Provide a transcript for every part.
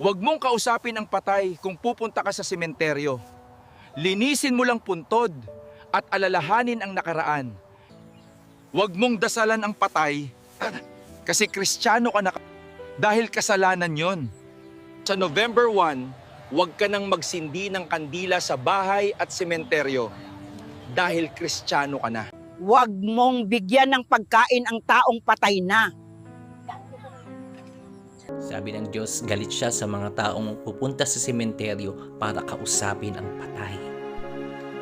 Huwag mong kausapin ang patay kung pupunta ka sa sementeryo. Linisin mo lang puntod at alalahanin ang nakaraan. Huwag mong dasalan ang patay kasi Kristiyano ka na dahil kasalanan yon. Sa November 1, huwag ka nang magsindi ng kandila sa bahay at sementeryo dahil Kristiyano ka na. Huwag mong bigyan ng pagkain ang taong patay na. Sabi ng Diyos, galit siya sa mga taong pupunta sa sementeryo para kausapin ang patay.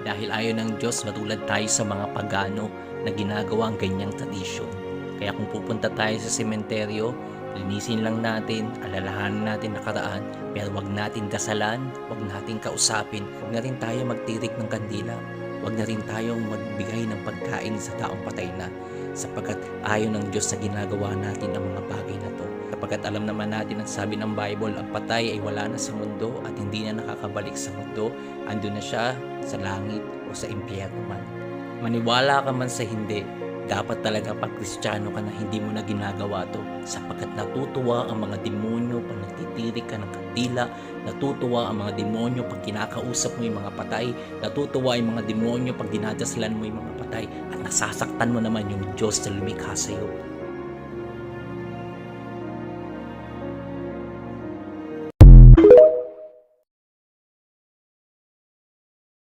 Dahil ayaw ng Diyos matulad tayo sa mga pagano na ginagawa ang ganyang tradisyon. Kaya kung pupunta tayo sa sementeryo, linisin lang natin, alalahanin natin nakaraan, pero wag natin dasalan, wag natin kausapin, wag na rin tayo magtirik ng kandila, wag na rin tayong magbigay ng pagkain sa taong patay na, sapagkat ayaw ng Diyos na ginagawa natin ang mga bagay na to. Sapagkat alam naman natin ang sabi ng Bible, ang patay ay wala na sa mundo at hindi na nakakabalik sa mundo, ando na siya sa langit o sa impyerno man. Maniwala ka man sa hindi, dapat talaga pag Kristiyano ka na hindi mo na ginagawa to, sapagkat natutuwa ang mga demonyo pag nagtitirik ka ng kandila, natutuwa ang mga demonyo pag kinakausap mo yung mga patay, natutuwa yung mga demonyo pag dinadaslan mo yung mga patay, at nasasaktan mo naman yung Diyos na lumikha sa iyo.